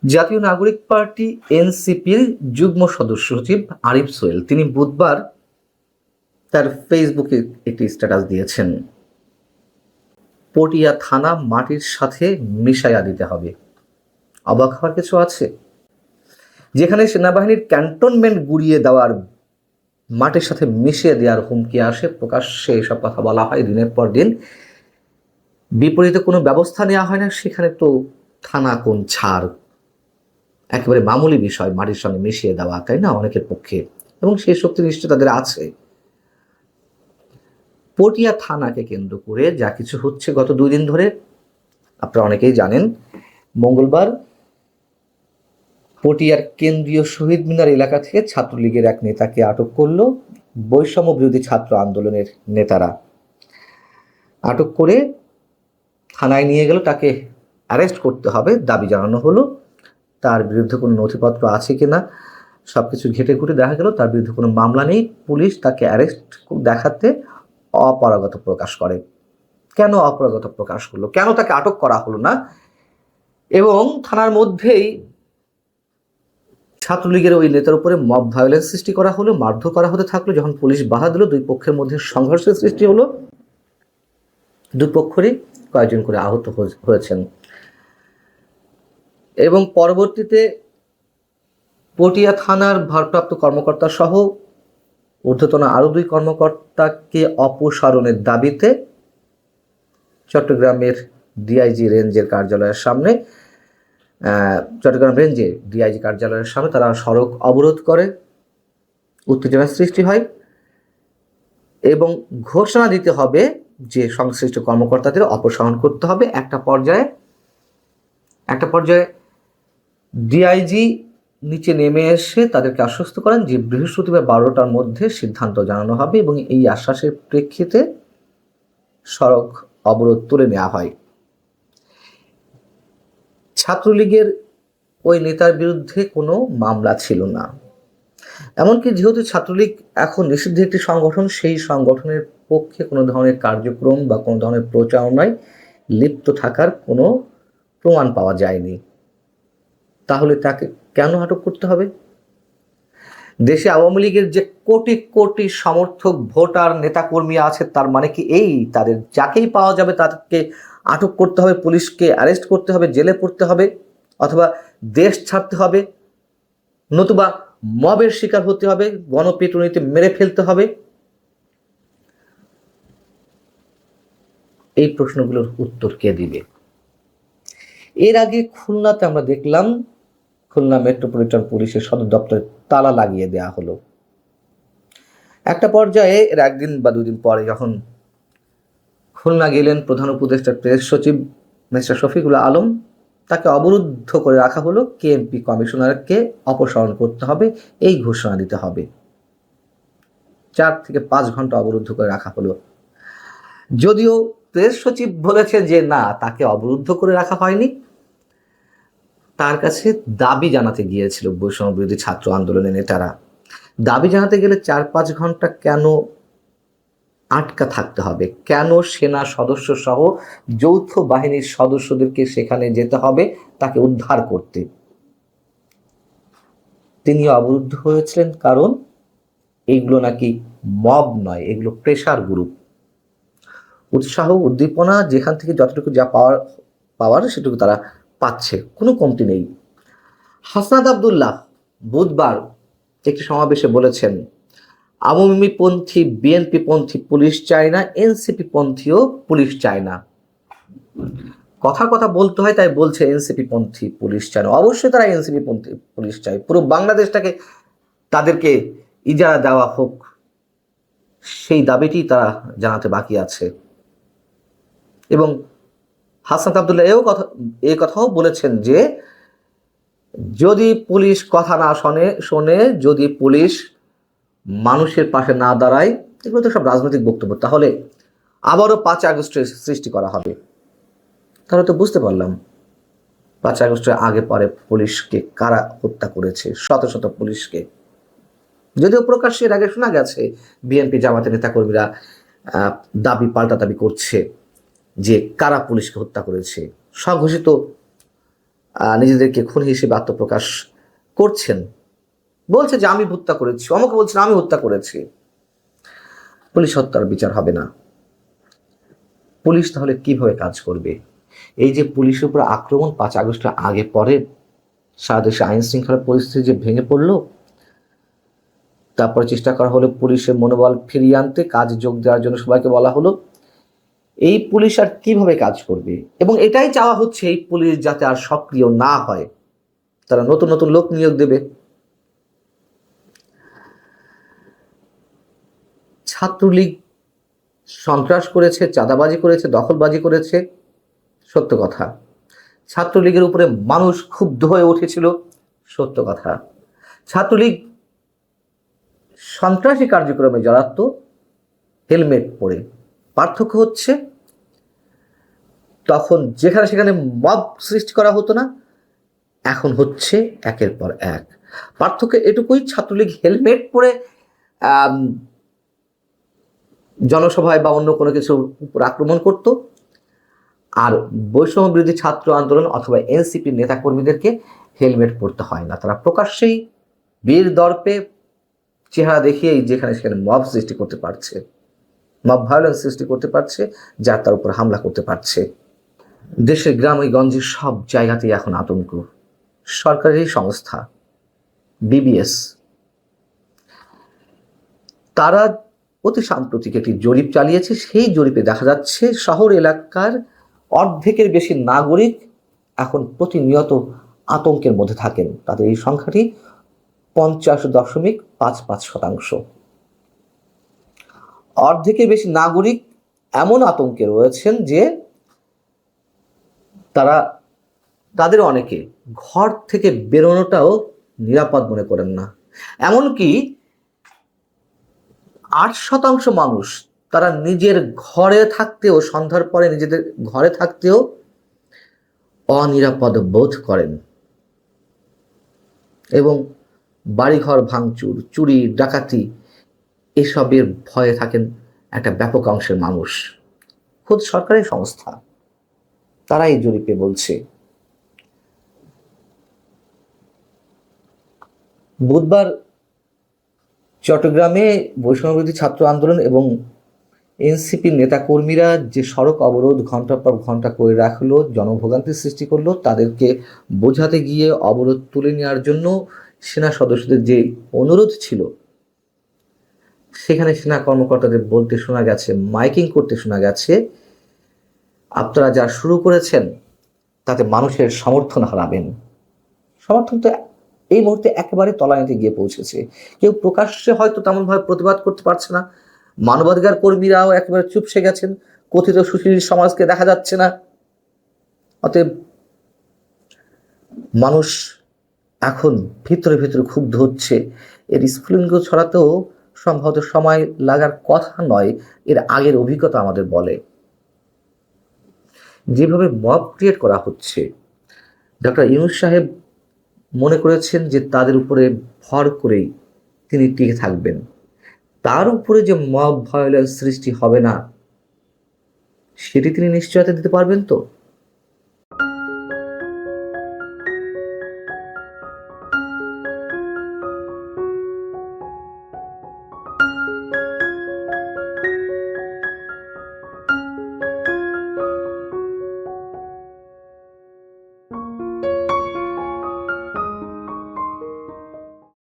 জাতীয় নাগরিক পার্টি এনসিপির যুগ্ম সদস্য সচিব আরিফ সোহেল তিনি বুধবার তার ফেসবুকে একটি স্ট্যাটাস দিয়েছেন, পটিয়া থানা মাটির সাথে মিশাইয়া দিতে হবে। অবাক হওয়ার কিছু আছে? যেখানে সেনাবাহিনীর ক্যান্টনমেন্ট গুড়িয়ে দেওয়ার, মাটির সাথে মিশিয়ে দেওয়ার হুমকি আসে, প্রকাশ্যে এসব কথা বলা হয় দিনের পর দিন, বিপরীতে কোনো ব্যবস্থা নেওয়া হয় না, সেখানে তো থানা কোন ছাড়, একেবারে মামুলি বিষয় মাটির সঙ্গে মিশিয়ে দেওয়া, তাই না, অনেকের পক্ষে। এবং সেই শক্তি নিশ্চয় তাদের আছে। পটিয়া থানাকে কেন্দ্র করে যা কিছু হচ্ছে গত 2 দিন ধরে, আপনারা অনেকেই জানেন। মঙ্গলবার পটিয়ার কেন্দ্রীয় শহীদ মিনার এলাকা থেকে ছাত্রলীগের এক নেতাকে আটক করল বৈষম্য বিরোধী ছাত্র আন্দোলনের নেতারা। আটক করে থানায় নিয়ে গেল, তাকে অ্যারেস্ট করতে হবে দাবি জানানো হলো। তার বিরুদ্ধে কোনো নথিপত্র আছে কিনা সবকিছু ঘেটে ঘুটে দেখা গেল তার বিরুদ্ধে কোনো মামলা নেই। পুলিশ তাকে অ্যারেস্ট দেখাতে অপারগত প্রকাশ করে। কেন অপারগত প্রকাশ করলো, কেন তাকে আটক করা হলো না? এবং থানার মধ্যেই ছাত্রলীগের ওই নেতার উপরে মব ভায়োলেন্স সৃষ্টি করা হলো, মারধর করা হতে থাকলো। যখন পুলিশ বাধা দিল, দুই পক্ষের মধ্যে সংঘর্ষের সৃষ্টি হলো। দুই পক্ষেরই কয়েকজন করে আহত হয়েছেন। এবং পরবর্তীতে পটিয়া থানার ভারপ্রাপ্ত কর্মকর্তা সহ ঊর্ধ্বতন আরো 2 কর্মকর্তাকে অপসারণের দাবিতে চট্টগ্রামের ডিআইজি রেঞ্জের কার্যালয়ের সামনে, চট্টগ্রাম রেঞ্জে ডিআইজি কার্যালয়ের সামনে তারা সড়ক অবরোধ করে, উত্তেজনার সৃষ্টি হয় এবং ঘোষণা দিতে হবে যে সংশ্লিষ্ট কর্মকর্তাদের অপসারণ করতে হবে। একটা পর্যায়ে ডিআইজি নিচে নেমে এসে তাদেরকে আশ্বস্ত করেন যে বৃহস্পতিবার 12টার মধ্যে সিদ্ধান্ত জানানো হবে, এবং এই আশ্বাসের প্রেক্ষিতে সড়ক অবরোধ তুলে নেওয়া হয়। ছাত্রলীগের ওই নেতার বিরুদ্ধে কোনো মামলা ছিল না। এমনকি যেহেতু ছাত্রলীগ এখন নিষিদ্ধ একটি সংগঠন, সেই সংগঠনের পক্ষে কোনো ধরনের কার্যক্রম বা কোনো ধরনের প্রচারণায় লিপ্ত থাকার কোনো প্রমাণ পাওয়া যায়নি। তাহলে তাকে কেন আটক করতে হবে? দেশে আওয়ামী লীগের যে কোটি কোটি সমর্থক, ভোটার, নেতাকর্মী আছে, তার মানে কি এই তাদের যাকেই পাওয়া যাবে তাদেরকে আটক করতে হবে, পুলিশকে অ্যারেস্ট করতে হবে, জেলে পড়তে হবে, অথবা দেশ ছাড়তে হবে, নতুবা মবের শিকার হতে হবে, গণপিটুনিতে মেরে ফেলতে হবে? এই প্রশ্নগুলোর উত্তর কে দিবে? এর আগে খুলনাতে আমরা দেখলাম, খুলনা মেট্রোপলিটন পুলিশের সদর দপ্তরে তালা লাগিয়ে দেওয়া হলো। একটা পর্যায়ে এর 1 দিন বা 2 দিন পরে যখন খুলনা গেলেন প্রধান উপদেষ্টা প্রেস সচিব মিস্টার শফিকুল আলম, তাকে অবরুদ্ধ করে রাখা হলো। কেএমপি কমিশনারকে অপসারণ করতে হবে, এই ঘোষণা দিতে হবে। 4 থেকে 5 ঘন্টা অবরুদ্ধ করে রাখা হলো। যদিও প্রেস সচিব বলেছেন যে না, তাকে অবরুদ্ধ করে রাখা হয়নি, তার কাছে দাবি জানাতে গিয়েছিল বৈষম্য বিরোধী ছাত্র আন্দোলনের নেতারা। দাবি জানাতে গেলে 4-5 ঘন্টা কেন আটকা থাকতে হবে? কেন সেনা সদস্য সহ যৌথ বাহিনীর সদস্যদেরকে সেখানে যেতে হবে তাকে উদ্ধার করতে? তিনি অবরুদ্ধ হয়েছিলেন কারণ এইগুলো নাকি মব নয়, এগুলো প্রেশার গ্রুপ। উৎসাহ উদ্দীপনা যেখান থেকে যতটুকু যা পাওয়ার সেটুকু তারা পাচ্ছে, কোনো কমতি নেই। হাসনাত আব্দুল্লাহ বুধবার একটি সমাবেশে বলেছেন, আওয়ামী পন্থী বিএনপি পন্থী পুলিশ চায় না, এনসিপি পন্থীও পুলিশ চায় না। কথা বলতে হয়, তাই বলছে এনসিপি পন্থী পুলিশ চায় না। অবশ্যই তারা এনসিপি পন্থী পুলিশ চায়, পুরো বাংলাদেশটাকে তাদেরকে ইজারা দেওয়া হোক, সেই দাবিটি তারা জানাতে বাকি আছে। এবং হাসনাত আব্দুল্লাহ এই কথাও বলেছেন যে যদি পুলিশ কথা না শোনে, যদি পুলিশ মানুষের পাশে না দাঁড়ায়, এগুলো তো সব রাজনৈতিক বক্তব্য, তাহলে আবারও 5 আগস্টের সৃষ্টি করা হবে। তাহলে তো বুঝতে পারলাম 5 আগস্টের আগে পরে পুলিশকে কারা হত্যা করেছে, শত শত পুলিশকে। যদিও প্রকাশ্যে এর আগে শোনা গেছে বিএনপি জামাতের নেতাকর্মীরা পাল্টা দাবি করছে যে কারা পুলিশকে হত্যা করেছে। স্বঘোষিত নিজেদেরকে খুনি হিসেবে আত্মপ্রকাশ করছেন, বলছে যে আমি হত্যা করেছি, অমুকে বলছেন আমি হত্যা করেছি। পুলিশ হত্যার বিচার হবে না। পুলিশ তাহলে কিভাবে কাজ করবে? এই যে পুলিশের উপর আক্রমণ 5 আগস্টের আগে পরে সারা দেশে আইন শৃঙ্খলা পরিস্থিতি যে ভেঙে পড়লো, তারপরে চেষ্টা করা হলো পুলিশের মনোবল ফিরিয়ে আনতে, কাজে যোগ দেওয়ার জন্য সবাইকে বলা হলো। এই পুলিশ আর কিভাবে কাজ করবে? এবং এটাই চাওয়া হচ্ছে এই পুলিশ যাতে আর সক্রিয় না হয়, তারা নতুন নতুন লোক নিয়োগ দেবে। ছাত্রলীগ সন্ত্রাস করেছে, চাঁদাবাজি করেছে, দখলবাজি করেছে, সত্য কথা। ছাত্রলীগের উপরে মানুষ ক্ষুব্ধ হয়ে উঠেছিল, সত্য কথা। ছাত্রলীগ সন্ত্রাসী কার্যক্রমে জড়াতো হেলমেট পরে। পার্থক্য হচ্ছে তখন যেখানে সেখানে মব সৃষ্টি করা হতো না, এখন হচ্ছে একের পর এক। পার্থক্য এটুকুই, ছাত্রলীগ হেলমেট পরে জনসভায় বা অন্য কোনো কিছুর উপর আক্রমণ করত, আর বৈষম্য বিরোধী ছাত্র আন্দোলন অথবা এনসিপির নেতাকর্মীদেরকে হেলমেট পরতে হয় না। তারা প্রকাশ্যেই বীর দর্পে চেহারা দেখিয়েই যেখানে সেখানে মব সৃষ্টি করতে পারছে, মব ভায়োলেন্স সৃষ্টি করতে পারছে, যার তার উপর হামলা করতে পারছে। দেশের গ্রামে গঞ্জে সব জায়গাতেই এখন আতঙ্ক। সরকারি সংস্থা বিবিএস তারা অতি সাম্প্রতিক একটি জরিপ চালিয়েছে। সেই জরিপে দেখা যাচ্ছে শহর এলাকার অর্ধেকের বেশি নাগরিক এখন প্রতিনিয়ত আতঙ্কের মধ্যে থাকেন। তাদের এই সংখ্যাটি 50.55%। অর্ধেকের বেশি নাগরিক এমন আতঙ্কে রয়েছেন যে তাদের অনেকে ঘর থেকে বেরোনোটাও নিরাপদ মনে করেন না। এমনকি 8% মানুষ তারা নিজের ঘরে থাকতেও, সন্ধ্যার পরে নিজেদের ঘরে থাকতেও অনিরাপদ বোধ করেন এবং বাড়িঘর ভাঙচুর, চুরি, ডাকাতি এসবের ভয়ে থাকেন একটা ব্যাপক অংশের মানুষ। খোদ সরকারি সংস্থা তারা এই জরিপে বলছে। বুধবার চট্টগ্রামে বৈষম্যবিরোধী ছাত্র আন্দোলন এবং এনসিপির নেতাকর্মীরা যে সড়ক অবরোধ ঘন্টার পর ঘন্টা করে রাখলো, জনভোগান্তির সৃষ্টি করলো, তাদেরকে বোঝাতে গিয়ে অবরোধ তুলে নেওয়ার জন্য সেনা সদস্যদের যে অনুরোধ ছিল, সেখানে সেনা কর্মকর্তাদের বলতে শোনা গেছে, মাইকিং করতে শোনা গেছে, আপনারা যা শুরু করেছেন তাতে মানুষের সমর্থন হারাবেন। সমর্থন তো এই মুহূর্তে একেবারে তলানিতে গিয়ে পৌঁছেছে। কেউ প্রকাশ্যে হয়তো তেমনভাবে প্রতিবাদ করতে পারছে না, মানবাধিকার কর্মীরাও একেবারে চুপসে গেছেন, কথিত সুশীল সমাজকে দেখা যাচ্ছে না। অতএব মানুষ এখন ভিতরে ভিতরে ক্ষুব্ধ হচ্ছে। এর স্ফুলিঙ্গ ছড়াতেও সম্ভবত সময় লাগার কথা নয়, এর আগের অভিজ্ঞতা আমাদের বলে। যেভাবে মব ক্রিয়েট করা হচ্ছে, ডক্টর ইউনূস সাহেব মনে করেছেন যে তাদের উপরে ভর করেই তিনি টিকে থাকবেন। তার উপরে যে মব ভায়োলেন্স সৃষ্টি হবে না, সেটি তিনি নিশ্চয়তা দিতে পারবেন তো?